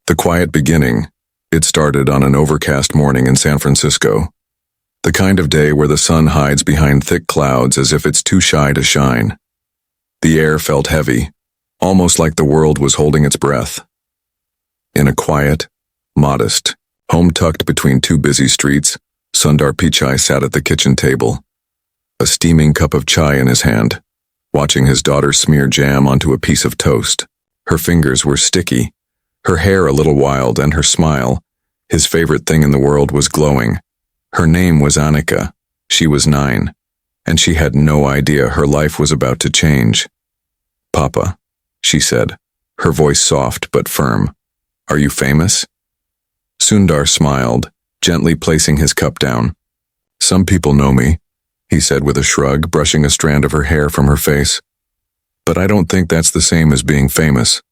The quiet beginning. It started on an overcast morning in San Francisco. The kind of day where the sun hides behind thick clouds as if it's too shy to shine. The air felt heavy, almost like the world was holding its breath. In a quiet, modest home tucked between two busy streets, Sundar Pichai sat at the kitchen table, a steaming cup of chai in his hand, watching his daughter smear jam onto a piece of toast. Her fingers were sticky, her hair a little wild, and her smile, his favorite thing in the world, was glowing. Her name was Annika. She was 9, and she had no idea her life was about to change. "Papa," she said, her voice soft but firm. "Are you famous?" Sundar smiled, gently placing his cup down. "Some people know me," he said with a shrug, brushing a strand of her hair from her face. "But I don't think that's the same as being famous."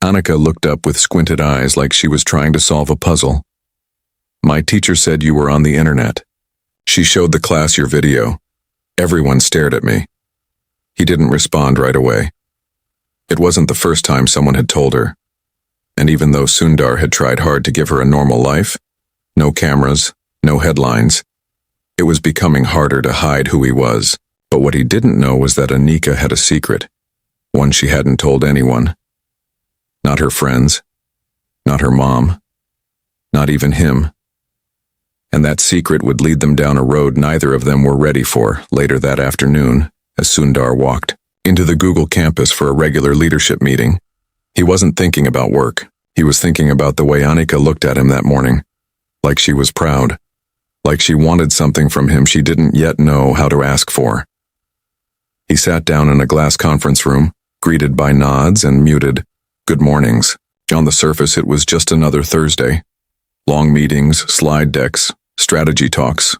Annika looked up with squinted eyes like she was trying to solve a puzzle. "My teacher said you were on the internet. She showed the class your video. Everyone stared at me." He didn't respond right away. It wasn't the first time someone had told her. And even though Sundar had tried hard to give her a normal life, no cameras, no headlines, it was becoming harder to hide who he was. But what he didn't know was that Annika had a secret, one she hadn't told anyone. Not her friends, not her mom, not even him. And that secret would lead them down a road neither of them were ready for later that afternoon, as Sundar walked into the Google campus for a regular leadership meeting. He wasn't thinking about work. He was thinking about the way Annika looked at him that morning, like she was proud, like she wanted something from him she didn't yet know how to ask for. He sat down in a glass conference room, greeted by nods and muted good mornings. On the surface, it was just another Thursday. Long meetings, slide decks, strategy talks.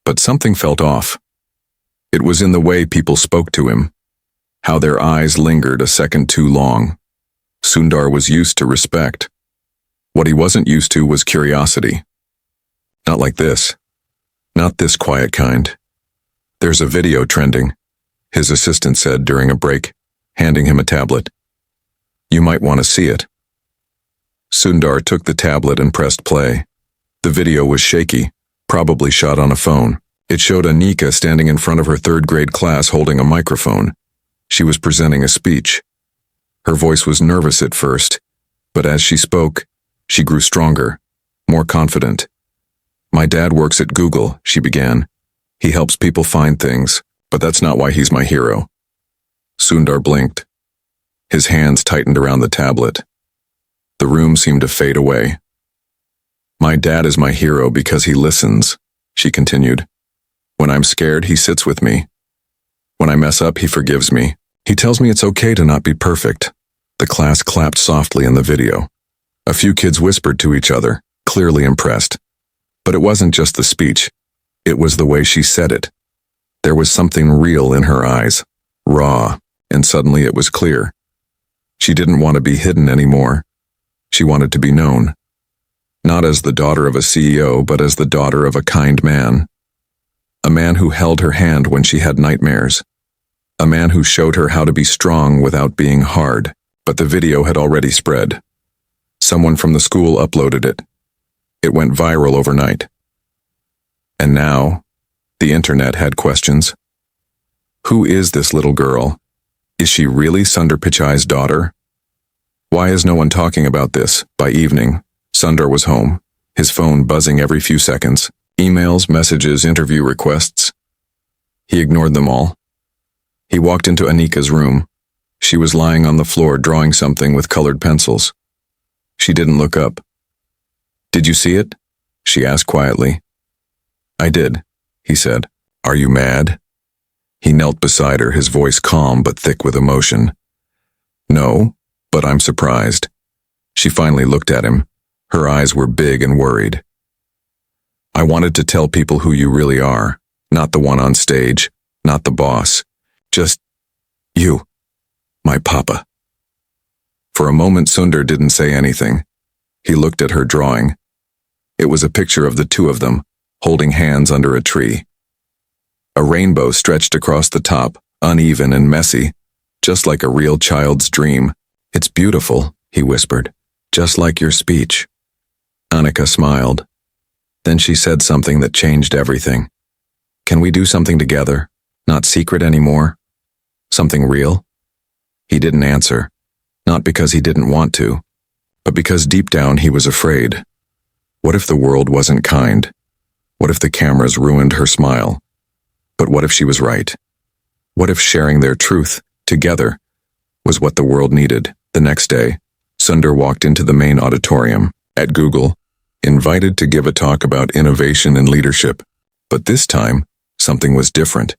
But something felt off. It was in the way people spoke to him, how their eyes lingered a second too long. Sundar was used to respect. What he wasn't used to was curiosity. Not like this. Not this quiet kind. "There's a video trending," his assistant said during a break, handing him a tablet. "You might want to see it." Sundar took the tablet and pressed play. The video was shaky, probably shot on a phone. It showed Annika standing in front of her third-grade class holding a microphone. She was presenting a speech. Her voice was nervous at first, but as she spoke, she grew stronger, more confident. "My dad works at Google," she began. "He helps people find things, but that's not why he's my hero." Sundar blinked. His hands tightened around the tablet. The room seemed to fade away. "My dad is my hero because he listens," she continued. "When I'm scared, he sits with me. When I mess up, he forgives me. He tells me it's okay to not be perfect." The class clapped softly in the video. A few kids whispered to each other, clearly impressed. But it wasn't just the speech. It was the way she said it. There was something real in her eyes, raw, and suddenly it was clear. She didn't want to be hidden anymore. She wanted to be known. Not as the daughter of a CEO, but as the daughter of a kind man. A man who held her hand when she had nightmares. A man who showed her how to be strong without being hard. But the video had already spread. Someone from the school uploaded it. It went viral overnight. And now, the internet had questions. Who is this little girl? Is she really Sundar Pichai's daughter? Why is no one talking about this? By evening, Sundar was home, his phone buzzing every few seconds. Emails, messages, interview requests. He ignored them all. He walked into Annika's room. She was lying on the floor drawing something with colored pencils. She didn't look up. "Did you see it?" she asked quietly. "I did," he said. "Are you mad?" He knelt beside her, his voice calm but thick with emotion. "No, but I'm surprised." She finally looked at him. Her eyes were big and worried. "I wanted to tell people who you really are, not the one on stage, not the boss. Just you, my papa." For a moment, Sundar didn't say anything. He looked at her drawing. It was a picture of the two of them, holding hands under a tree. A rainbow stretched across the top, uneven and messy, just like a real child's dream. "It's beautiful," he whispered. Just like your speech. Annika smiled. Then she said something that changed everything. Can we do something together? Not secret anymore? Something real? He didn't answer. Not because he didn't want to, but because deep down he was afraid. What if the world wasn't kind? What if the cameras ruined her smile? But what if she was right? What if sharing their truth, together, was what the world needed? The next day, Sundar walked into the main auditorium at Google, invited to give a talk about innovation and leadership. But this time, something was different.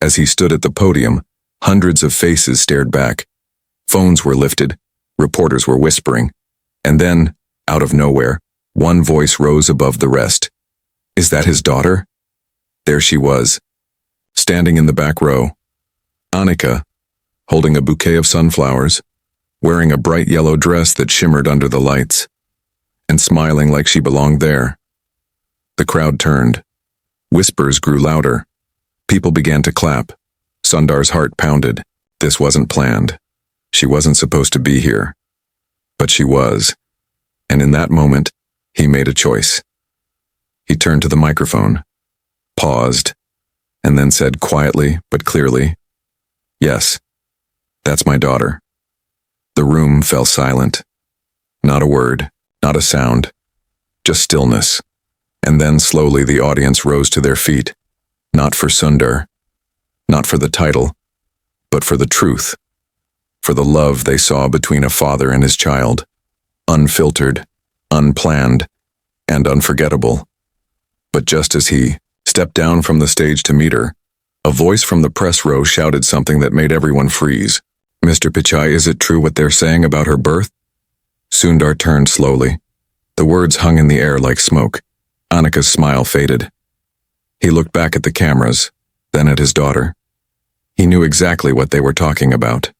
As he stood at the podium, hundreds of faces stared back. Phones were lifted, reporters were whispering, and then, out of nowhere, one voice rose above the rest. Is that his daughter? There she was, standing in the back row. Annika, holding a bouquet of sunflowers, wearing a bright yellow dress that shimmered under the lights, and smiling like she belonged there. The crowd turned. Whispers grew louder. People began to clap. Sundar's heart pounded. This wasn't planned. She wasn't supposed to be here. But she was. And in that moment, he made a choice. He turned to the microphone, paused, and then said quietly but clearly, "Yes, that's my daughter." The room fell silent. Not a word, not a sound, just stillness. And then slowly the audience rose to their feet, not for Sundar, not for the title, but for the truth, for the love they saw between a father and his child, unfiltered, unplanned, and unforgettable. But just as he stepped down from the stage to meet her, a voice from the press row shouted something that made everyone freeze. "Mr. Pichai, is it true what they're saying about her birth?" Sundar turned slowly. The words hung in the air like smoke. Annika's smile faded. He looked back at the cameras, then at his daughter. He knew exactly what they were talking about.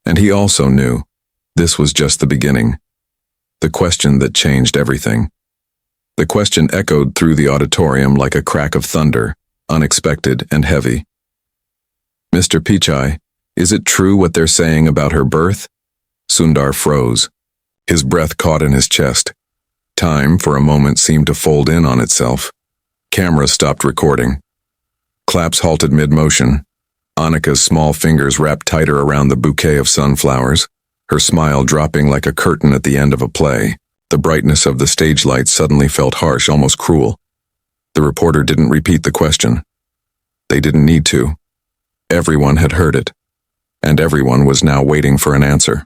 And he also knew this was just the beginning. The question that changed everything. The question echoed through the auditorium like a crack of thunder, unexpected and heavy. "Mr. Pichai, is it true what they're saying about her birth?" Sundar froze. His breath caught in his chest. Time, for a moment, seemed to fold in on itself. Cameras stopped recording. Claps halted mid-motion. Annika's small fingers wrapped tighter around the bouquet of sunflowers, her smile dropping like a curtain at the end of a play. The brightness of the stage lights suddenly felt harsh, almost cruel. The reporter didn't repeat the question. They didn't need to. Everyone had heard it, and everyone was now waiting for an answer.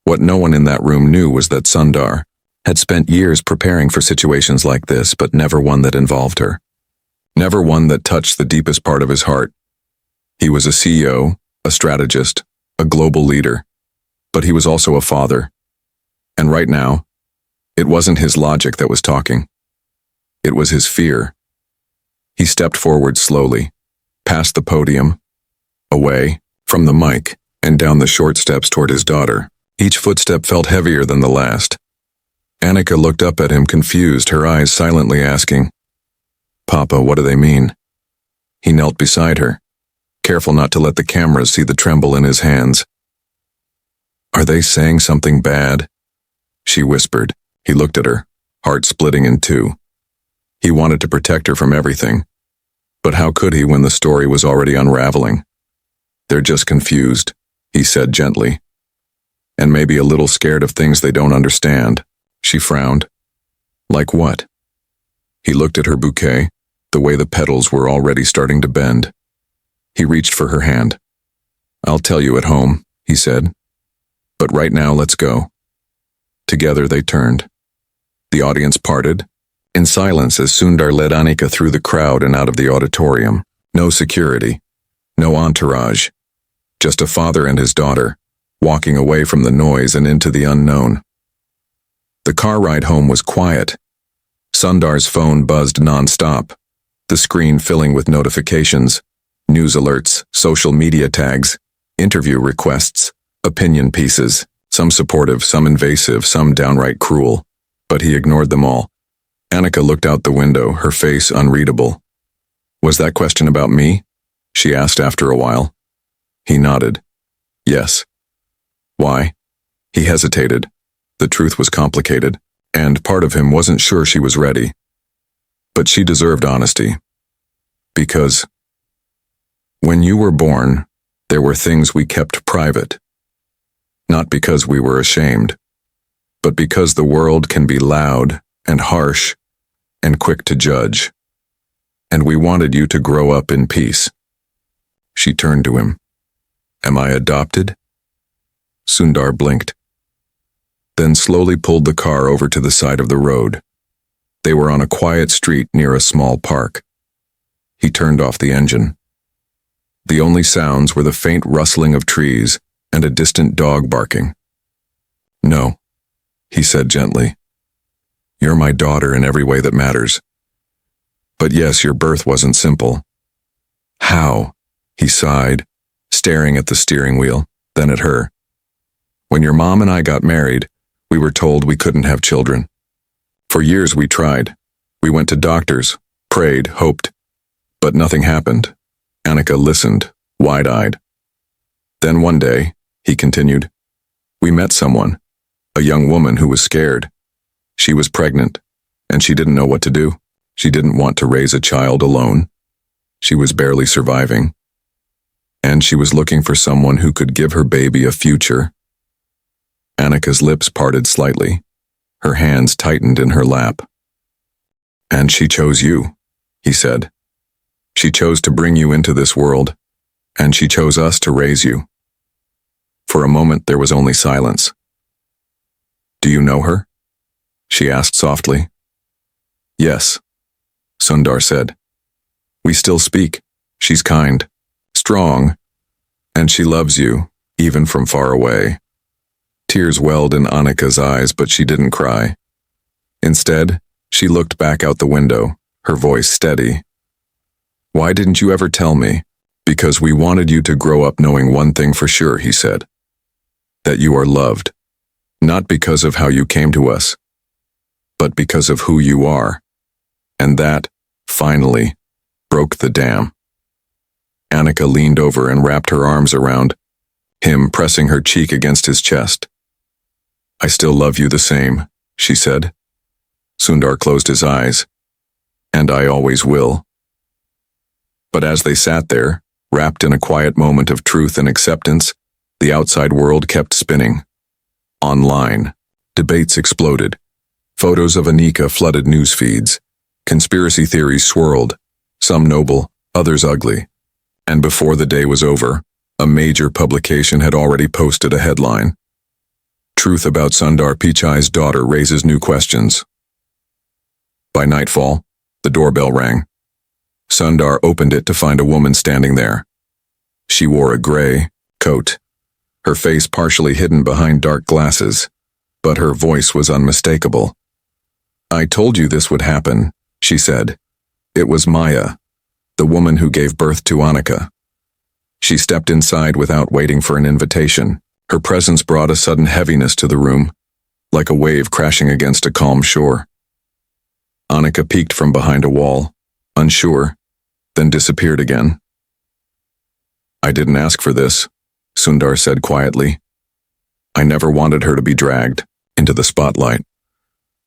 What no one in that room knew was that Sundar had spent years preparing for situations like this, but never one that involved her. Never one that touched the deepest part of his heart. He was a CEO, a strategist, a global leader, but he was also a father. And right now, it wasn't his logic that was talking. It was his fear. He stepped forward slowly, past the podium, away from the mic, and down the short steps toward his daughter. Each footstep felt heavier than the last. Annika looked up at him, confused, her eyes silently asking, "Papa, what do they mean?" He knelt beside her, careful not to let the cameras see the tremble in his hands. "Are they saying something bad?" she whispered. He looked at her, heart splitting in two. He wanted to protect her from everything, but how could he when the story was already unraveling? "They're just confused," he said gently, "and maybe a little scared of things they don't understand." She frowned. "Like what?" He looked at her bouquet, the way the petals were already starting to bend. He reached for her hand. "I'll tell you at home," he said. "But right now, let's go." Together they turned. The audience parted, in silence as Sundar led Annika through the crowd and out of the auditorium. No security, no entourage, just a father and his daughter, walking away from the noise and into the unknown. The car ride home was quiet. Sundar's phone buzzed non-stop, the screen filling with notifications, news alerts, social media tags, interview requests, opinion pieces, some supportive, some invasive, some downright cruel. But he ignored them all. Annika looked out the window, her face unreadable. "Was that question about me?" she asked after a while. He nodded. "Yes." "Why?" He hesitated. The truth was complicated, and part of him wasn't sure she was ready. But she deserved honesty. Because when you were born, there were things we kept private. Not because we were ashamed, but because the world can be loud and harsh and quick to judge. And we wanted you to grow up in peace. She turned to him. Am I adopted? Sundar blinked. Then slowly pulled the car over to the side of the road. They were on a quiet street near a small park. He turned off the engine. The only sounds were the faint rustling of trees and a distant dog barking. No, he said gently. You're my daughter in every way that matters. But yes, your birth wasn't simple. How? He sighed, staring at the steering wheel, then at her. When your mom and I got married, we were told we couldn't have children. For years we tried. We went to doctors, prayed, hoped. But nothing happened. Annika listened, wide-eyed. Then one day, he continued, we met someone, a young woman who was scared. She was pregnant, and she didn't know what to do. She didn't want to raise a child alone. She was barely surviving. And she was looking for someone who could give her baby a future. Annika's lips parted slightly. Her hands tightened in her lap. And she chose you, he said. She chose to bring you into this world, and she chose us to raise you. For a moment there was only silence. Do you know her? She asked softly. Yes, Sundar said. We still speak. She's kind, strong, and she loves you, even from far away. Tears welled in Annika's eyes, but she didn't cry. Instead, she looked back out the window, her voice steady. Why didn't you ever tell me? Because we wanted you to grow up knowing one thing for sure, he said. That you are loved. Not because of how you came to us, but because of who you are. And that, finally, broke the dam. Annika leaned over and wrapped her arms around him, pressing her cheek against his chest. I still love you the same, she said. Sundar closed his eyes. And I always will. But as they sat there, wrapped in a quiet moment of truth and acceptance, the outside world kept spinning. Online, debates exploded. Photos of Annika flooded news feeds. Conspiracy theories swirled, some noble, others ugly. And before the day was over, a major publication had already posted a headline. Truth about Sundar Pichai's daughter raises new questions. By nightfall, the doorbell rang. Sundar opened it to find a woman standing there. She wore a gray coat, her face partially hidden behind dark glasses, but her voice was unmistakable. I told you this would happen, she said. It was Maya, the woman who gave birth to Annika. She stepped inside without waiting for an invitation. Her presence brought a sudden heaviness to the room, like a wave crashing against a calm shore. Annika peeked from behind a wall, unsure, then disappeared again. I didn't ask for this, Sundar said quietly. I never wanted her to be dragged into the spotlight.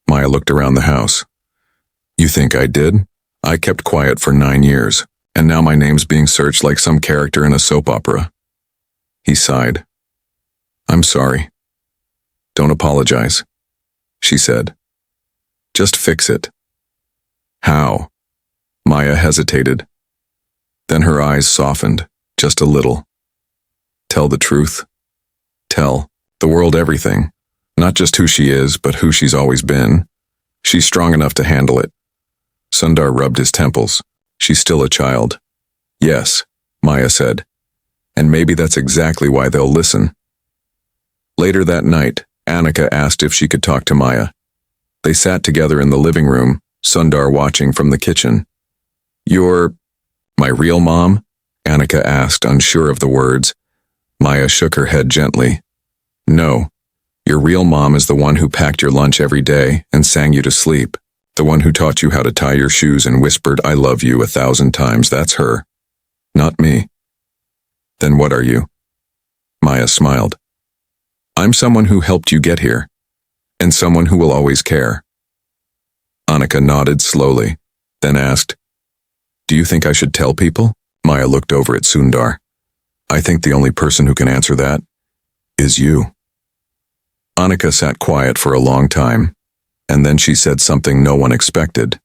Maya looked around the house. You think I did? I kept quiet for 9 years, and now my name's being searched like some character in a soap opera. He sighed. I'm sorry. Don't apologize, she said. Just fix it. How? Maya hesitated. Then her eyes softened, just a little. Tell the truth. Tell the world everything. Not just who she is, but who she's always been. She's strong enough to handle it. Sundar rubbed his temples. She's still a child. Yes, Maya said. And maybe that's exactly why they'll listen. Later that night, Annika asked if she could talk to Maya. They sat together in the living room, Sundar watching from the kitchen. You're my real mom? Annika asked, unsure of the words. Maya shook her head gently. No. Your real mom is the one who packed your lunch every day and sang you to sleep. The one who taught you how to tie your shoes and whispered, I love you 1,000 times. That's her. Not me. Then what are you? Maya smiled. I'm someone who helped you get here, and someone who will always care. Annika nodded slowly, then asked, "Do you think I should tell people?" Maya looked over at Sundar. "I think the only person who can answer that is you." Annika sat quiet for a long time, and then she said something no one expected.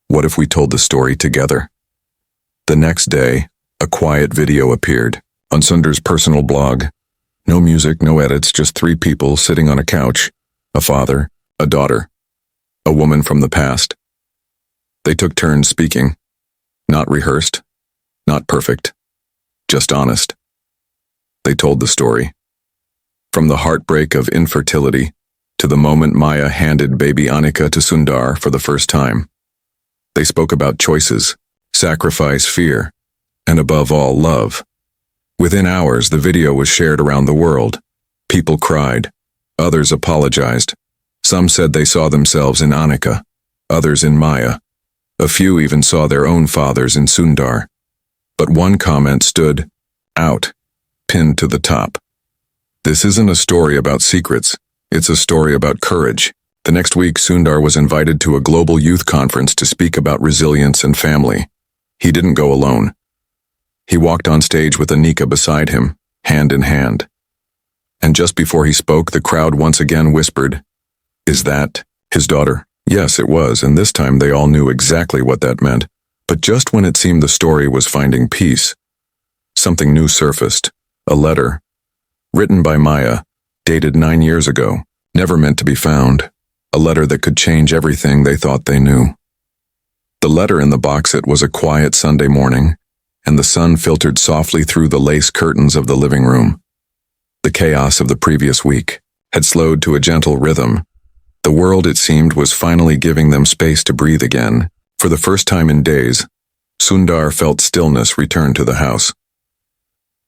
"What if we told the story together?" The next day, a quiet video appeared on Sundar's personal blog. No music, no edits, just 3 people sitting on a couch, a father, a daughter, a woman from the past. They took turns speaking, not rehearsed, not perfect, just honest. They told the story. From the heartbreak of infertility to the moment Maya handed baby Annika to Sundar for the first time. They spoke about choices, sacrifice, fear, and above all, love. Within hours, the video was shared around the world. People cried. Others apologized. Some said they saw themselves in Annika, others in Maya. A few even saw their own fathers in Sundar. But one comment stood out, pinned to the top. "This isn't a story about secrets. It's a story about courage." The next week, Sundar was invited to a global youth conference to speak about resilience and family. He didn't go alone. He walked on stage with Annika beside him, hand in hand. And just before he spoke, the crowd once again whispered, "Is that his daughter?" Yes, it was, and this time they all knew exactly what that meant. But just when it seemed the story was finding peace, something new surfaced. A letter, written by Maya, dated 9 years ago, never meant to be found. A letter that could change everything they thought they knew. The letter in the box, it was a quiet Sunday morning, and the sun filtered softly through the lace curtains of the living room. The chaos of the previous week had slowed to a gentle rhythm. The world, it seemed, was finally giving them space to breathe again. For the first time in days, Sundar felt stillness return to the house.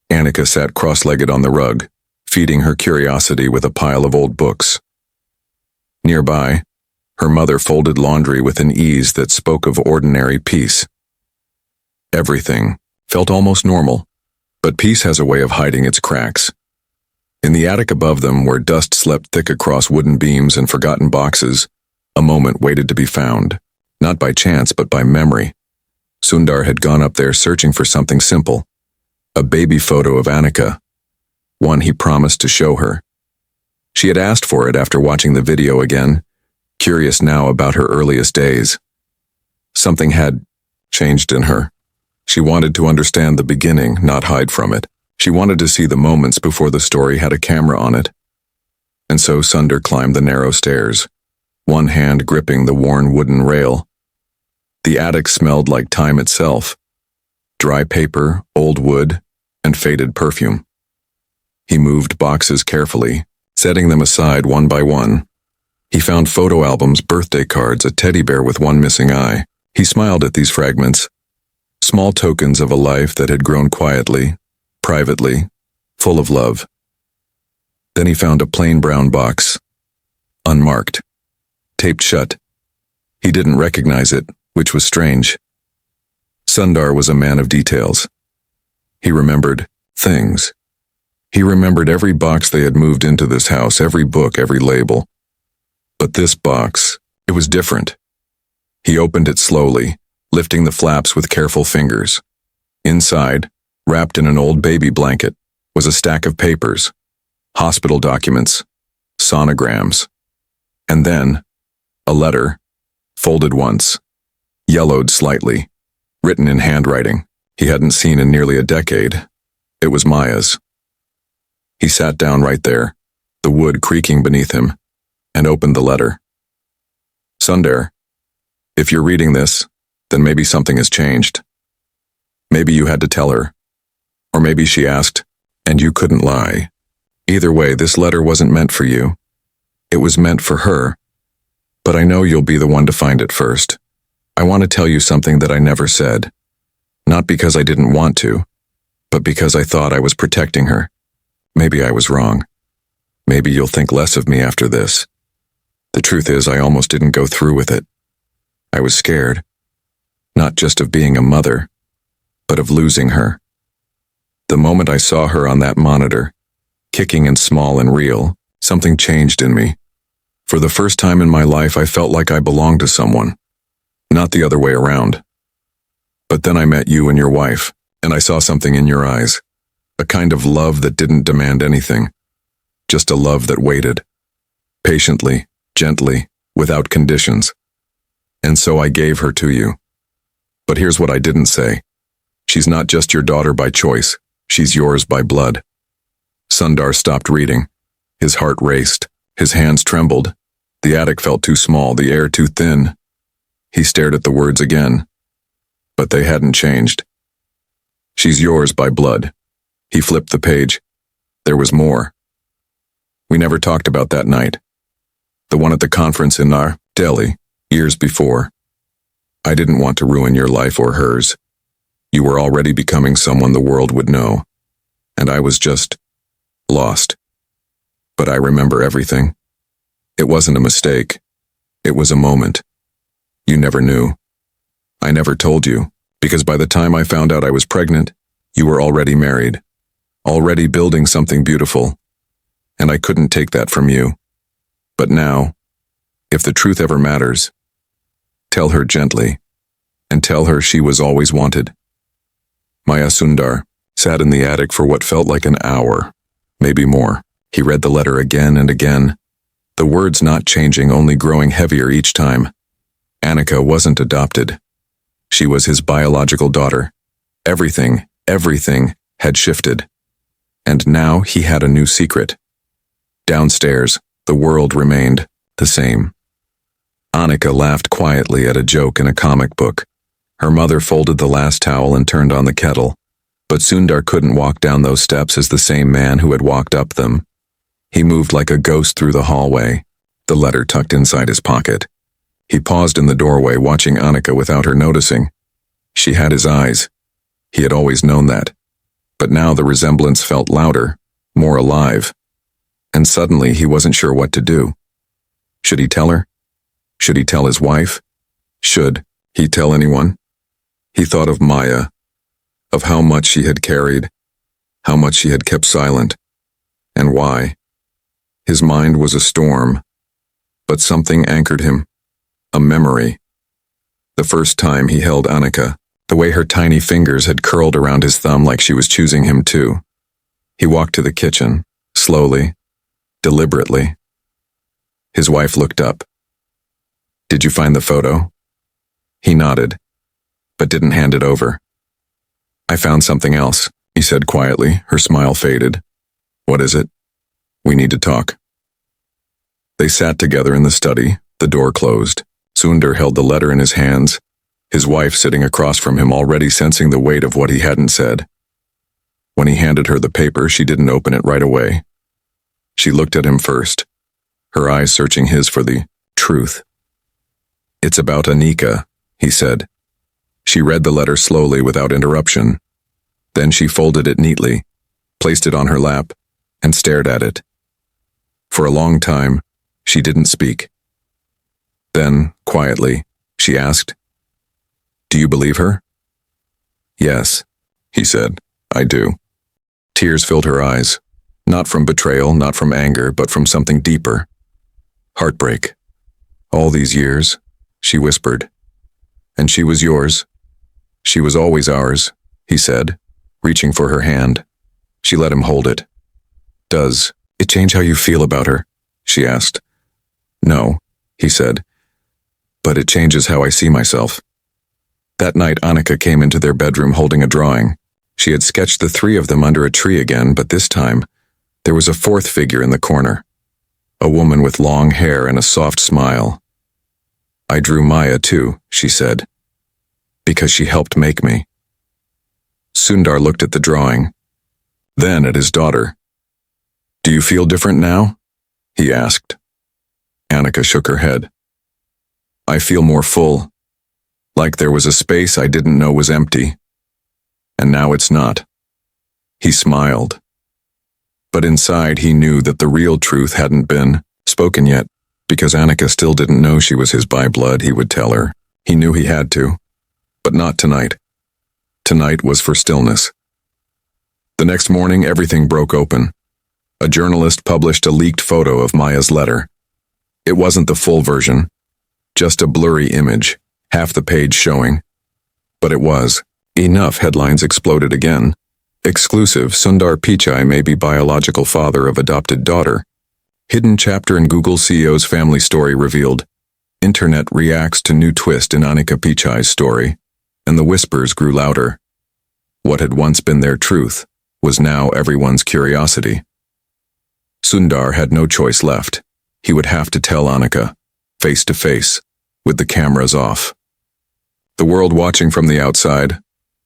Annika sat cross-legged on the rug, feeding her curiosity with a pile of old books. Nearby, her mother folded laundry with an ease that spoke of ordinary peace. Everything felt almost normal, but peace has a way of hiding its cracks. In the attic above them, where dust slept thick across wooden beams and forgotten boxes, a moment waited to be found, not by chance but by memory. Sundar had gone up there searching for something simple, a baby photo of Annika, one he promised to show her. She had asked for it after watching the video again, curious now about her earliest days. Something had changed in her. She wanted to understand the beginning, not hide from it. She wanted to see the moments before the story had a camera on it. And so Sundar climbed the narrow stairs, one hand gripping the worn wooden rail. The attic smelled like time itself, dry paper, old wood, and faded perfume. He moved boxes carefully, setting them aside one by one. He found photo albums, birthday cards, a teddy bear with one missing eye. He smiled at these fragments, small tokens of a life that had grown quietly, privately, full of love. Then he found a plain brown box, unmarked, taped shut. He didn't recognize it, which was strange. Sundar was a man of details. He remembered things. He remembered every box they had moved into this house, every book, every label. But this box, it was different. He opened it slowly, lifting the flaps with careful fingers. Inside, wrapped in an old baby blanket, was a stack of papers, hospital documents, sonograms, and then a letter, folded once, yellowed slightly, written in handwriting he hadn't seen in nearly a decade. It was Maya's. He sat down right there, the wood creaking beneath him, and opened the letter. "Sundar, if you're reading this, then maybe something has changed. Maybe you had to tell her. Or maybe she asked, and you couldn't lie. Either way, this letter wasn't meant for you. It was meant for her. But I know you'll be the one to find it first. I want to tell you something that I never said. Not because I didn't want to, but because I thought I was protecting her. Maybe I was wrong. Maybe you'll think less of me after this. The truth is, I almost didn't go through with it. I was scared. Not just of being a mother, but of losing her. The moment I saw her on that monitor, kicking and small and real. Something changed in me. For the first time in my life, I felt like I belonged to someone, not the other way around. But then I met you and your wife, and I saw something in your eyes, a kind of love that didn't demand anything, just a love that waited, patiently, gently, without conditions. And so I gave her to you. But here's what I didn't say. She's not just your daughter by choice, she's yours by blood. Sundar stopped reading. His heart raced. His hands trembled. The attic felt too small, the air too thin. He stared at the words again. But they hadn't changed. She's yours by blood. He flipped the page. There was more. We never talked about that night. The one at the conference in our Delhi, years before. I didn't want to ruin your life or hers. You were already becoming someone the world would know. And I was just lost. But I remember everything. It wasn't a mistake. It was a moment. You never knew. I never told you, because by the time I found out I was pregnant, you were already married, already building something beautiful. And I couldn't take that from you. But now, if the truth ever matters, tell her gently, and tell her she was always wanted. Maya Sundar sat in the attic for what felt like an hour, maybe more. He read the letter again and again, the words not changing, only growing heavier each time. Annika wasn't adopted. She was his biological daughter. Everything had shifted. And now he had a new secret. Downstairs, the world remained the same. Annika laughed quietly at a joke in a comic book. Her mother folded the last towel and turned on the kettle. But Sundar couldn't walk down those steps as the same man who had walked up them. He moved like a ghost through the hallway, the letter tucked inside his pocket. He paused in the doorway, watching Annika without her noticing. She had his eyes. He had always known that. But now the resemblance felt louder, more alive. And suddenly he wasn't sure what to do. Should he tell her? Should he tell his wife? Should he tell anyone? He thought of Maya, of how much she had carried, how much she had kept silent, and why. His mind was a storm, but something anchored him, a memory. The first time he held Annika, the way her tiny fingers had curled around his thumb like she was choosing him too. He walked to the kitchen, slowly, deliberately. His wife looked up. "Did you find the photo?" He nodded, but didn't hand it over. "I found something else," he said quietly. Her smile faded. "What is it?" "We need to talk." They sat together in the study, the door closed. Sundar held the letter in his hands, his wife sitting across from him, already sensing the weight of what he hadn't said. When he handed her the paper, she didn't open it right away. She looked at him first, her eyes searching his for the truth. "It's about Annika," he said. She read the letter slowly without interruption. Then she folded it neatly, placed it on her lap, and stared at it. For a long time, she didn't speak. Then, quietly, she asked, "Do you believe her?" "Yes," he said, "I do." Tears filled her eyes, not from betrayal, not from anger, but from something deeper. Heartbreak. "All these years," she whispered. "And she was yours. She was always ours," he said, reaching for her hand. She let him hold it. "Does it change how you feel about her?" she asked. "No," he said, "but it changes how I see myself." That night, Annika came into their bedroom holding a drawing. She had sketched the three of them under a tree again, but this time, there was a fourth figure in the corner. A woman with long hair and a soft smile. "I drew Maya too," she said, "because she helped make me." Sundar looked at the drawing, then at his daughter. "Do you feel different now?" he asked. Annika shook her head. "I feel more full, like there was a space I didn't know was empty. And now it's not." He smiled. But inside he knew that the real truth hadn't been spoken yet, because Annika still didn't know she was his by blood. He would tell her. He knew he had to. But not tonight. Tonight was for stillness. The next morning, everything broke open. A journalist published a leaked photo of Maya's letter. It wasn't the full version, just a blurry image, half the page showing. But it was. Enough headlines exploded again. Exclusive, Sundar Pichai may be biological father of adopted daughter. Hidden chapter in Google CEO's family story revealed. Internet reacts to new twist in Anika Pichai's story, and the whispers grew louder. What had once been their truth was now everyone's curiosity. Sundar had no choice left. He would have to tell Anika, face to face, with the cameras off. The world watching from the outside,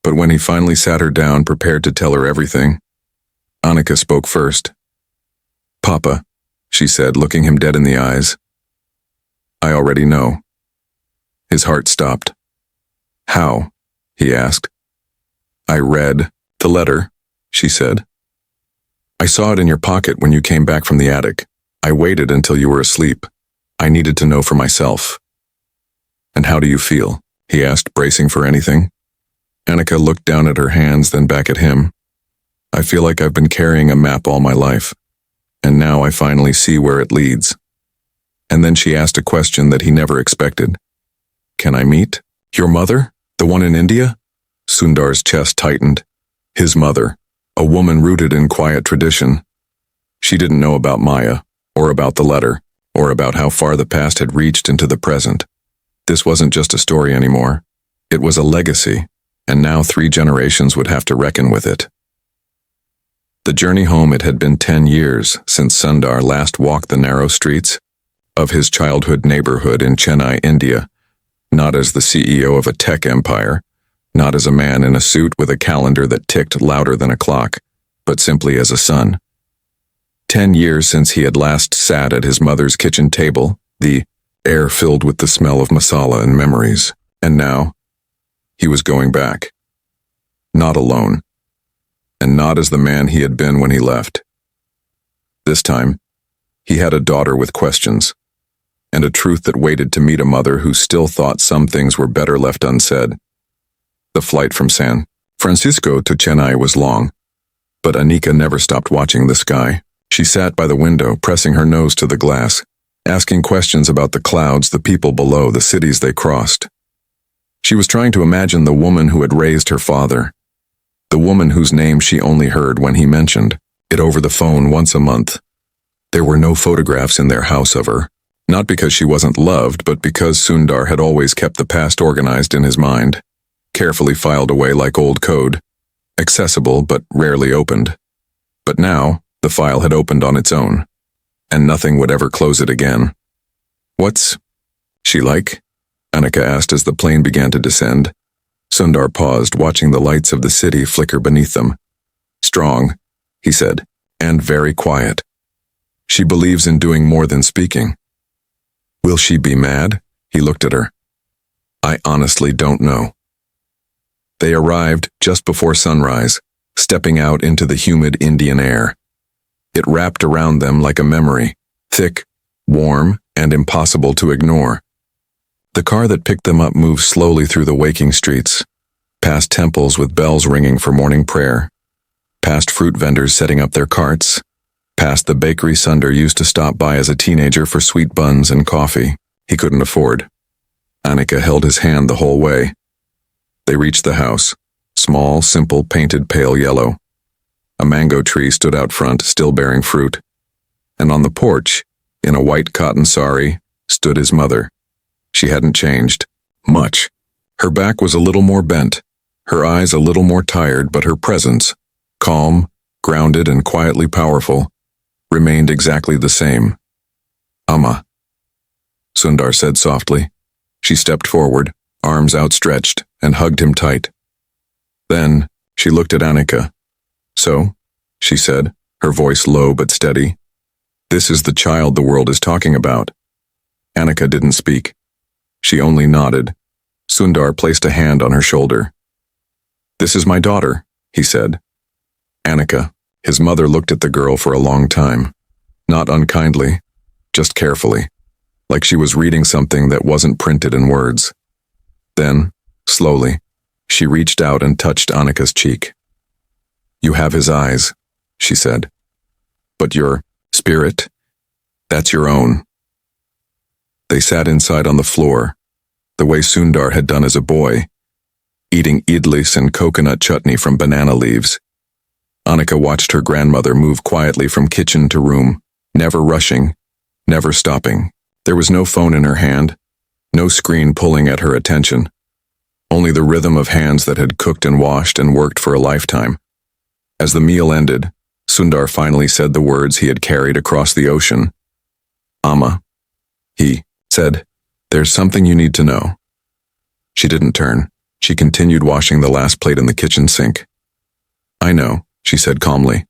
but when he finally sat her down prepared to tell her everything, Anika spoke first. "Papa," she said, looking him dead in the eyes. "I already know." His heart stopped. "How?" he asked. "I read the letter," she said. "I saw it in your pocket when you came back from the attic. I waited until you were asleep. I needed to know for myself." "And how do you feel?" he asked, bracing for anything. Anika looked down at her hands, then back at him. "I feel like I've been carrying a map all my life, and now I finally see where it leads." And then she asked a question that he never expected. "Can I meet your mother, the one in India?" Sundar's chest tightened. His mother, a woman rooted in quiet tradition. She didn't know about Maya, or about the letter, or about how far the past had reached into the present. This wasn't just a story anymore. It was a legacy, and now 3 generations would have to reckon with it. The journey home. It had been 10 years since Sundar last walked the narrow streets of his childhood neighborhood in Chennai, India, not as the CEO of a tech empire, not as a man in a suit with a calendar that ticked louder than a clock, but simply as a son. 10 years since he had last sat at his mother's kitchen table, the air filled with the smell of masala and memories. And now, he was going back. Not alone. And not as the man he had been when he left. This time, he had a daughter with questions, and a truth that waited to meet a mother who still thought some things were better left unsaid. The flight from San Francisco to Chennai was long, but Anika never stopped watching the sky. She sat by the window, pressing her nose to the glass, asking questions about the clouds, the people below, the cities they crossed. She was trying to imagine the woman who had raised her father, the woman whose name she only heard when he mentioned it over the phone once a month. There were no photographs in their house of her, not because she wasn't loved, but because Sundar had always kept the past organized in his mind, carefully filed away like old code, accessible but rarely opened. But now, the file had opened on its own, and nothing would ever close it again. "What's she like?" Anika asked as the plane began to descend. Sundar paused, watching the lights of the city flicker beneath them. "Strong," he said, "and very quiet. She believes in doing more than speaking." "Will she be mad?" He looked at her. "I honestly don't know." They arrived just before sunrise, stepping out into the humid Indian air. It wrapped around them like a memory, thick, warm, and impossible to ignore. The car that picked them up moved slowly through the waking streets, past temples with bells ringing for morning prayer, past fruit vendors setting up their carts, past the bakery Sundar used to stop by as a teenager for sweet buns and coffee he couldn't afford. Anika held his hand the whole way. They reached the house, small, simple, painted pale yellow. A mango tree stood out front, still bearing fruit. And on the porch, in a white cotton sari, stood his mother. She hadn't changed much. Her back was a little more bent, her eyes a little more tired, but her presence, calm, grounded, and quietly powerful, remained exactly the same. "Amma," Sundar said softly. She stepped forward, arms outstretched, and hugged him tight. Then, she looked at Anika. "So," she said, her voice low but steady, "this is the child the world is talking about." Anika didn't speak. She only nodded. Sundar placed a hand on her shoulder. "This is my daughter," he said. Anika, his mother, looked at the girl for a long time. Not unkindly, just carefully, like she was reading something that wasn't printed in words. Then, slowly, she reached out and touched Anika's cheek. "You have his eyes," she said. But your spirit, that's your own. They sat inside on the floor, the way Sundar had done as a boy, eating idlis and coconut chutney from banana leaves. Annika watched her grandmother move quietly from kitchen to room, never rushing, never stopping. There was no phone in her hand, no screen pulling at her attention, only the rhythm of hands that had cooked and washed and worked for a lifetime. As the meal ended, Sundar finally said the words he had carried across the ocean. "Amma," he said, "there's something you need to know." She didn't turn. She continued washing the last plate in the kitchen sink. "I know," she said calmly.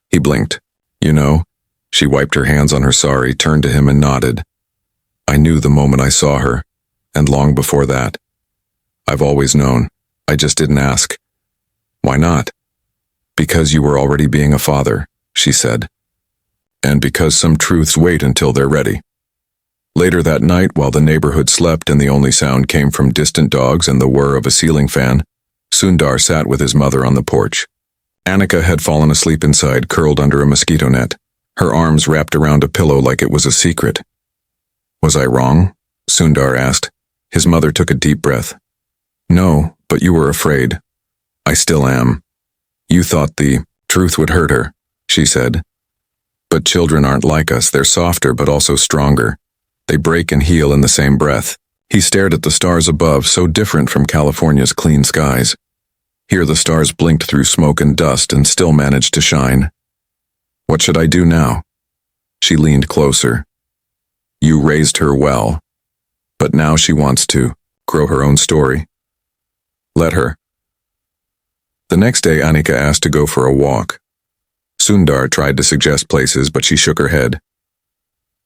He blinked. "You know?" She wiped her hands on her sari, turned to him and nodded. "I knew the moment I saw her, and long before that. I've always known. I just didn't ask." "Why not?" "Because you were already being a father," she said. "And because some truths wait until they're ready." Later that night, while the neighborhood slept and the only sound came from distant dogs and the whir of a ceiling fan, Sundar sat with his mother on the porch. Annika had fallen asleep inside, curled under a mosquito net, her arms wrapped around a pillow like it was a secret. "Was I wrong?" Sundar asked. His mother took a deep breath. "No, but you were afraid." "I still am." "You thought the truth would hurt her," she said. "But children aren't like us. They're softer but also stronger. They break and heal in the same breath." He stared at the stars above, so different from California's clean skies. Here the stars blinked through smoke and dust and still managed to shine. "What should I do now?" She leaned closer. "You raised her well, but now she wants to grow her own story. Let her." The next day Annika asked to go for a walk. Sundar tried to suggest places, but she shook her head.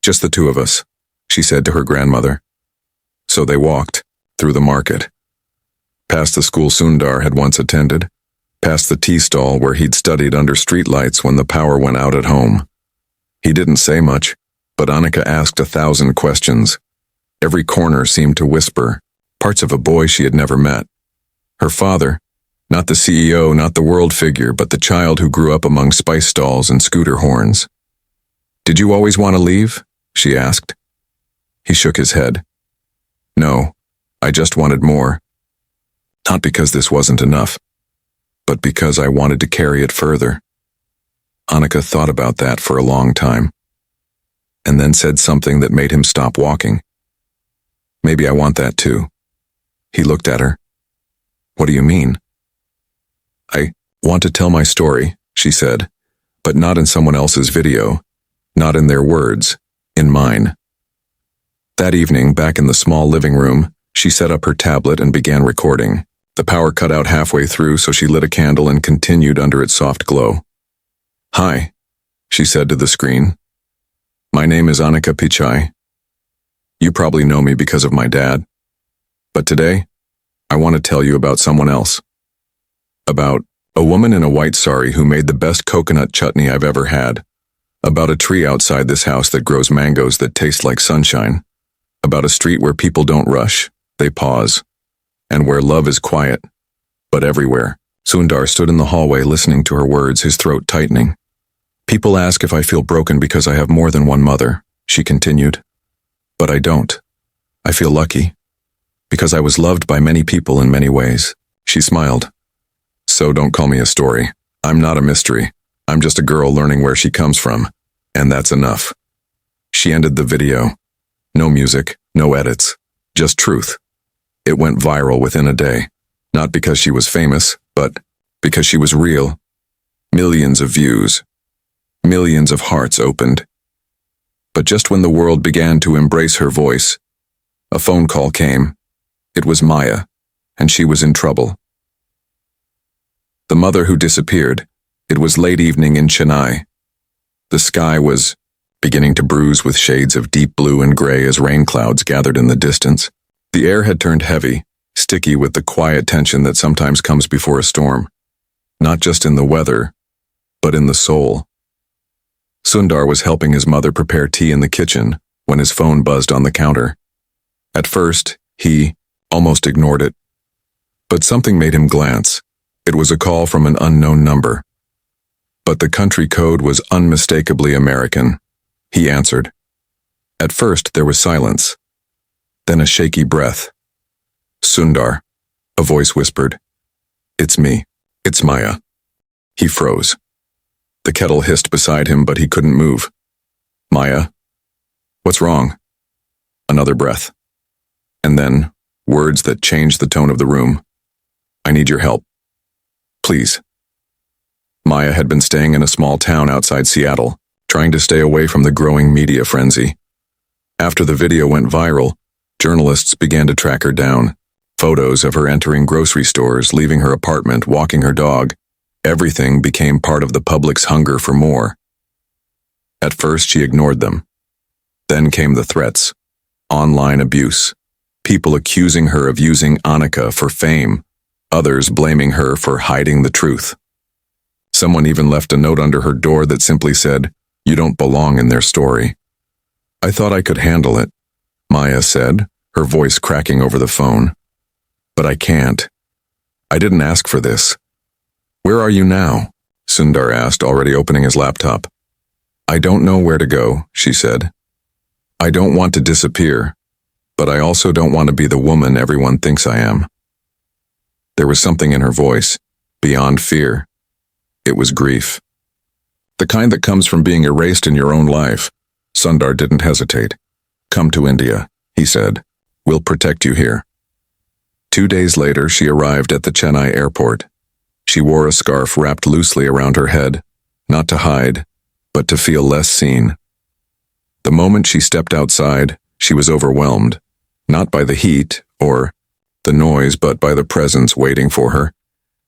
"Just the two of us," she said to her grandmother. So they walked, through the market. Past the school Sundar had once attended, past the tea stall where he'd studied under streetlights when the power went out at home. He didn't say much, but Annika asked 1,000 questions. Every corner seemed to whisper, parts of a boy she had never met. Her father, not the CEO, not the world figure, but the child who grew up among spice stalls and scooter horns. "Did you always want to leave?" she asked. He shook his head. "No, I just wanted more. Not because this wasn't enough, but because I wanted to carry it further." Annika thought about that for a long time, and then said something that made him stop walking. "Maybe I want that too." He looked at her. "What do you mean?" "I want to tell my story," she said, "but not in someone else's video, not in their words, in mine." That evening, back in the small living room, she set up her tablet and began recording. The power cut out halfway through, so she lit a candle and continued under its soft glow. "Hi," she said to the screen. "My name is Annika Pichai. You probably know me because of my dad. But today, I want to tell you about someone else. About a woman in a white sari who made the best coconut chutney I've ever had. About a tree outside this house that grows mangoes that taste like sunshine. About a street where people don't rush, they pause. And where love is quiet, but everywhere." Sundar stood in the hallway listening to her words, his throat tightening. "People ask if I feel broken because I have more than one mother," she continued. "But I don't. I feel lucky. Because I was loved by many people in many ways." She smiled. "So don't call me a story. I'm not a mystery. I'm just a girl learning where she comes from. And that's enough." She ended the video. No music, no edits, just truth. It went viral within a day, not because she was famous, but because she was real. Millions of views, millions of hearts opened. But just when the world began to embrace her voice, a phone call came. It was Maya, and she was in trouble. The mother who disappeared. It was late evening in Chennai. The sky was beginning to bruise with shades of deep blue and gray as rain clouds gathered in the distance. The air had turned heavy, sticky with the quiet tension that sometimes comes before a storm. Not just in the weather, but in the soul. Sundar was helping his mother prepare tea in the kitchen when his phone buzzed on the counter. At first, he almost ignored it. But something made him glance. It was a call from an unknown number. But the country code was unmistakably American. He answered. At first, there was silence. Then a shaky breath. Sundar, a voice whispered. It's me. It's Maya. He froze. The kettle hissed beside him, but he couldn't move. Maya? What's wrong? Another breath. And then, words that changed the tone of the room. I need your help. Please. Maya had been staying in a small town outside Seattle, trying to stay away from the growing media frenzy. After the video went viral, journalists began to track her down. Photos of her entering grocery stores, leaving her apartment, walking her dog. Everything became part of the public's hunger for more. At first, she ignored them. Then came the threats. Online abuse. People accusing her of using Annika for fame. Others blaming her for hiding the truth. Someone even left a note under her door that simply said, "You don't belong in their story." I thought I could handle it, Maya said, her voice cracking over the phone. But I can't. I didn't ask for this. Where are you now? Sundar asked, already opening his laptop. I don't know where to go, she said. I don't want to disappear, but I also don't want to be the woman everyone thinks I am. There was something in her voice, beyond fear. It was grief. The kind that comes from being erased in your own life. Sundar didn't hesitate. Come to India, he said. We'll protect you here. 2 days later, she arrived at the Chennai airport. She wore a scarf wrapped loosely around her head, not to hide, but to feel less seen. The moment she stepped outside, she was overwhelmed, not by the heat or the noise, but by the presence waiting for her.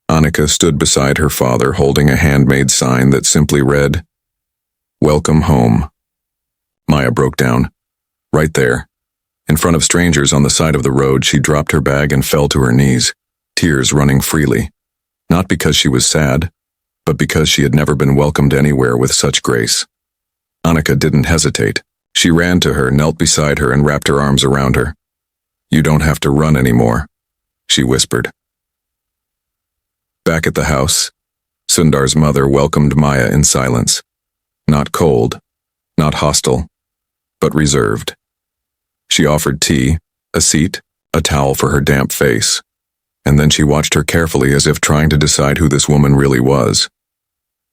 Annika stood beside her father, holding a handmade sign that simply read, Welcome home. Maya broke down. Right there. In front of strangers on the side of the road, she dropped her bag and fell to her knees, tears running freely. Not because she was sad, but because she had never been welcomed anywhere with such grace. Annika didn't hesitate. She ran to her, knelt beside her, and wrapped her arms around her. You don't have to run anymore, she whispered. Back at the house, Sundar's mother welcomed Maya in silence. Not cold, not hostile, but reserved. She offered tea, a seat, a towel for her damp face, and then she watched her carefully as if trying to decide who this woman really was.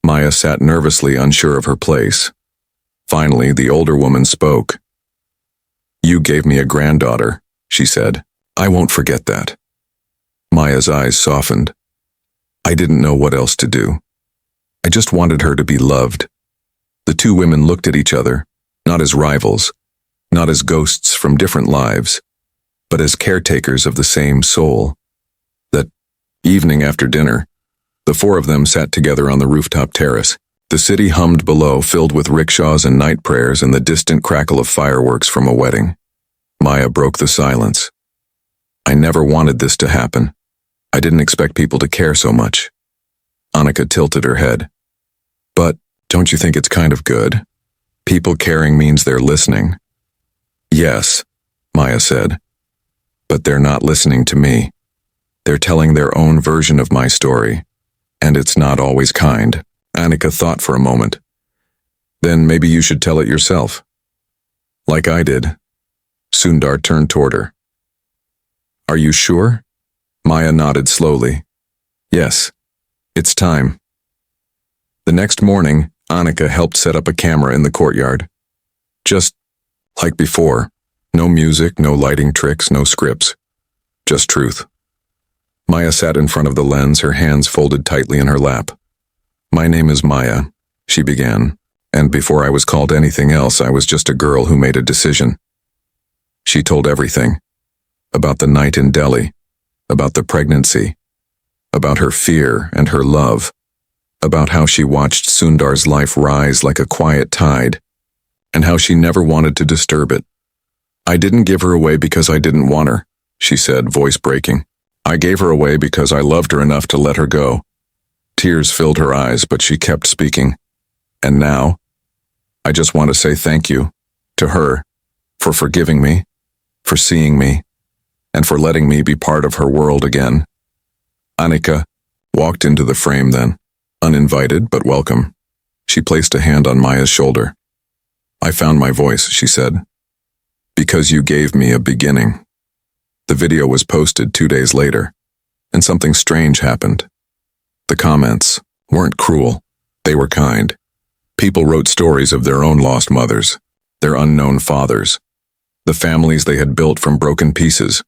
Maya sat nervously, unsure of her place. Finally, the older woman spoke. You gave me a granddaughter, she said. I won't forget that. Maya's eyes softened. I didn't know what else to do. I just wanted her to be loved. The two women looked at each other, not as rivals, not as ghosts from different lives, but as caretakers of the same soul. That evening after dinner, the four of them sat together on the rooftop terrace. The city hummed below, filled with rickshaws and night prayers and the distant crackle of fireworks from a wedding. Maya broke the silence. I never wanted this to happen. I didn't expect people to care so much. Annika tilted her head. But don't you think it's kind of good? People caring means they're listening. Yes, Maya said. But they're not listening to me. They're telling their own version of my story. And it's not always kind. Annika thought for a moment. Then maybe you should tell it yourself. Like I did. Sundar turned toward her. Are you sure? Maya nodded slowly. Yes, it's time. The next morning, Annika helped set up a camera in the courtyard. Just like before. No music, no lighting tricks, no scripts. Just truth. Maya sat in front of the lens, her hands folded tightly in her lap. My name is Maya, she began, and before I was called anything else, I was just a girl who made a decision. She told everything. About the night in Delhi, about the pregnancy, about her fear and her love, about how she watched Sundar's life rise like a quiet tide, and how she never wanted to disturb it. I didn't give her away because I didn't want her, she said, voice breaking. I gave her away because I loved her enough to let her go. Tears filled her eyes, but she kept speaking. And now, I just want to say thank you to her for forgiving me, for seeing me, and for letting me be part of her world again. Annika walked into the frame then, uninvited but welcome. She placed a hand on Maya's shoulder. I found my voice, she said. Because you gave me a beginning. The video was posted 2 days later, and something strange happened. The comments weren't cruel, they were kind. People wrote stories of their own lost mothers, their unknown fathers, the families they had built from broken pieces.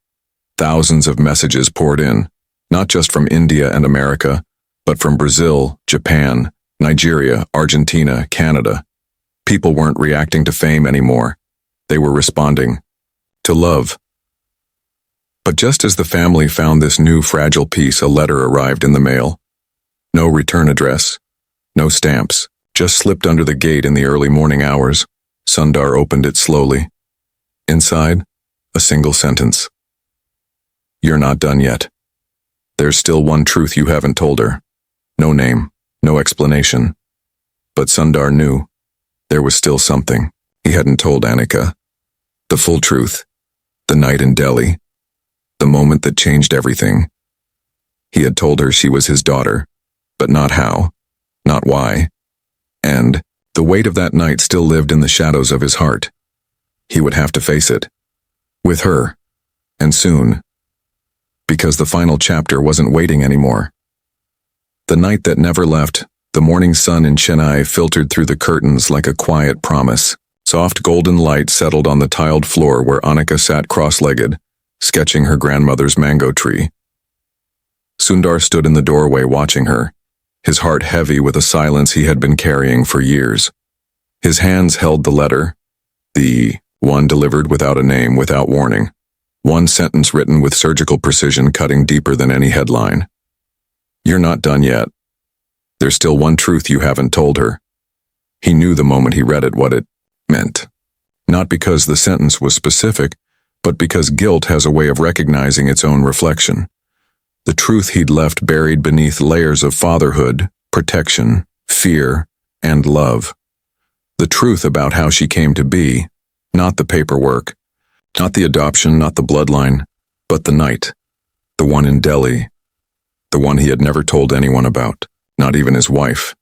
Thousands of messages poured in, not just from India and America, but from Brazil, Japan, Nigeria, Argentina, Canada. People weren't reacting to fame anymore. They were responding to love. But just as the family found this new fragile piece, a letter arrived in the mail. No return address, no stamps, just slipped under the gate in the early morning hours. Sundar opened it slowly. Inside, a single sentence. You're not done yet. There's still one truth you haven't told her. No name, no explanation. But Sundar knew there was still something he hadn't told Anika. The full truth. The night in Delhi. The moment that changed everything. He had told her she was his daughter, but not how, not why. And the weight of that night still lived in the shadows of his heart. He would have to face it. With her. And soon. Because the final chapter wasn't waiting anymore. The night that never left, the morning sun in Chennai filtered through the curtains like a quiet promise. Soft golden light settled on the tiled floor where Anika sat cross-legged, sketching her grandmother's mango tree. Sundar stood in the doorway watching her, his heart heavy with a silence he had been carrying for years. His hands held the letter, the one delivered without a name, without warning. One sentence written with surgical precision cutting deeper than any headline. You're not done yet. There's still one truth you haven't told her. He knew the moment he read it what it meant. Not because the sentence was specific, but because guilt has a way of recognizing its own reflection. The truth he'd left buried beneath layers of fatherhood, protection, fear, and love. The truth about how she came to be, not the paperwork, not the adoption, not the bloodline, but the night, the one in Delhi, the one he had never told anyone about, not even his wife.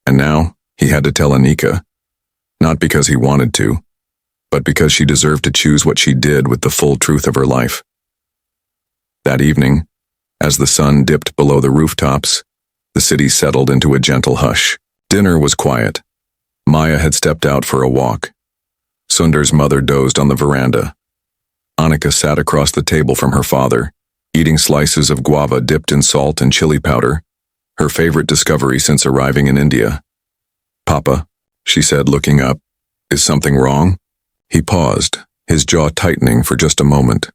And now, he had to tell Anika, not because he wanted to, but because she deserved to choose what she did with the full truth of her life. That evening, as the sun dipped below the rooftops, the city settled into a gentle hush. Dinner was quiet. Maya had stepped out for a walk. Sundar's mother dozed on the veranda. Anika sat across the table from her father, eating slices of guava dipped in salt and chili powder, her favorite discovery since arriving in India. Papa, she said, looking up, is something wrong? He paused, his jaw tightening for just a moment.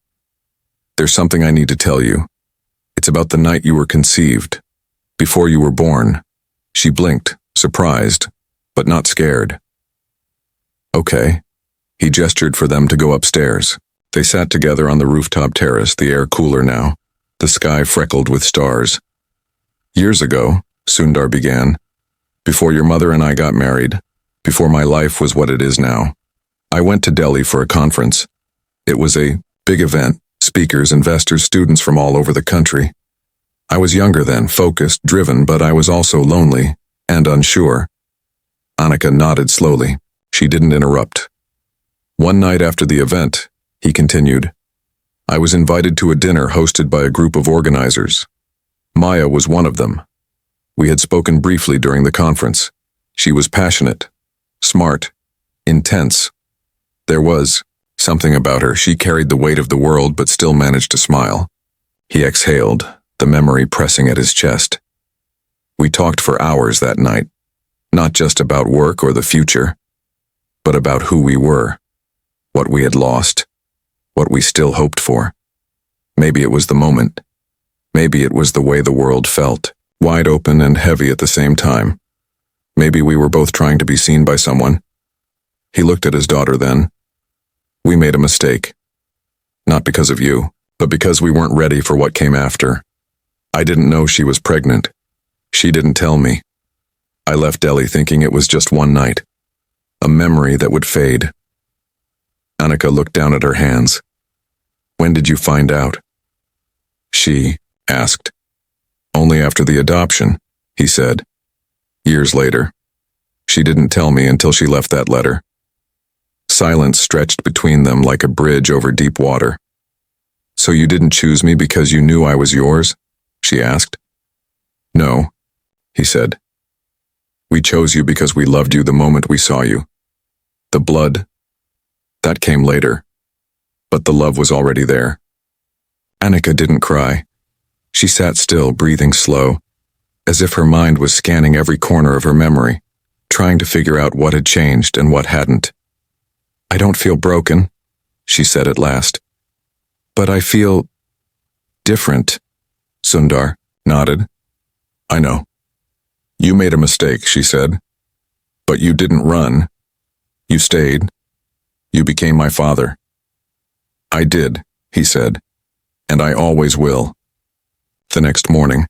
There's something I need to tell you. It's about the night you were conceived, before you were born. She blinked, surprised, but not scared. Okay. He gestured for them to go upstairs. They sat together on the rooftop terrace, the air cooler now, the sky freckled with stars. Years ago, Sundar began, before your mother and I got married, before my life was what it is now, I went to Delhi for a conference. It was a big event, speakers, investors, students from all over the country. I was younger then, focused, driven, but I was also lonely and unsure. Anika nodded slowly. She didn't interrupt. One night after the event, he continued, I was invited to a dinner hosted by a group of organizers. Maya was one of them. We had spoken briefly during the conference. She was passionate, smart, intense. There was something about her. She carried the weight of the world but still managed to smile. He exhaled, the memory pressing at his chest. We talked for hours that night, not just about work or the future, but about who we were, what we had lost, what we still hoped for. Maybe it was the moment. Maybe it was the way the world felt, wide open and heavy at the same time. Maybe we were both trying to be seen by someone. He looked at his daughter then. We made a mistake. Not because of you, but because we weren't ready for what came after. I didn't know she was pregnant. She didn't tell me. I left Delhi thinking it was just one night. A memory that would fade. Anika looked down at her hands. When did you find out? She asked. Only after the adoption, he said. Years later. She didn't tell me until she left that letter. Silence stretched between them like a bridge over deep water. So you didn't choose me because you knew I was yours? She asked. No, he said. We chose you because we loved you the moment we saw you. The blood, that came later, but the love was already there. Annika didn't cry. She sat still, breathing slow, as if her mind was scanning every corner of her memory, trying to figure out what had changed and what hadn't. I don't feel broken, she said at last. But I feel different. Sundar nodded. I know. You made a mistake, she said. But you didn't run. You stayed. You became my father. I did, he said, and I always will. The next morning,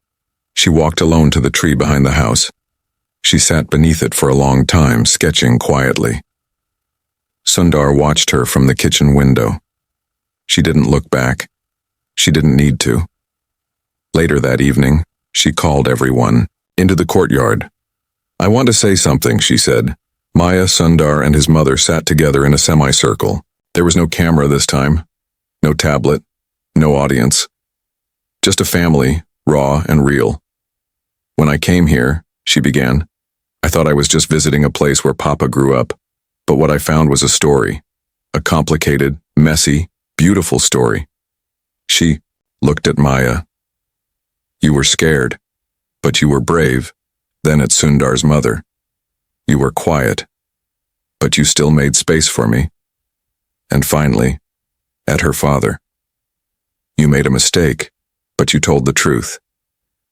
she walked alone to the tree behind the house. She sat beneath it for a long time, sketching quietly. Sundar watched her from the kitchen window. She didn't look back. She didn't need to. Later that evening, she called everyone into the courtyard. I want to say something, she said. Maya, Sundar, and his mother sat together in a semicircle. There was no camera this time, no tablet, no audience. Just a family, raw and real. When I came here, she began, I thought I was just visiting a place where Papa grew up. But what I found was a story. A complicated, messy, beautiful story. She looked at Maya. You were scared, but you were brave. Then at Sundar's mother. You were quiet, but you still made space for me. And finally, at her father. You made a mistake, but you told the truth.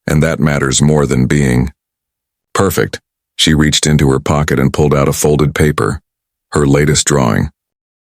And that matters more than being perfect. She reached into her pocket and pulled out a folded paper, her latest drawing.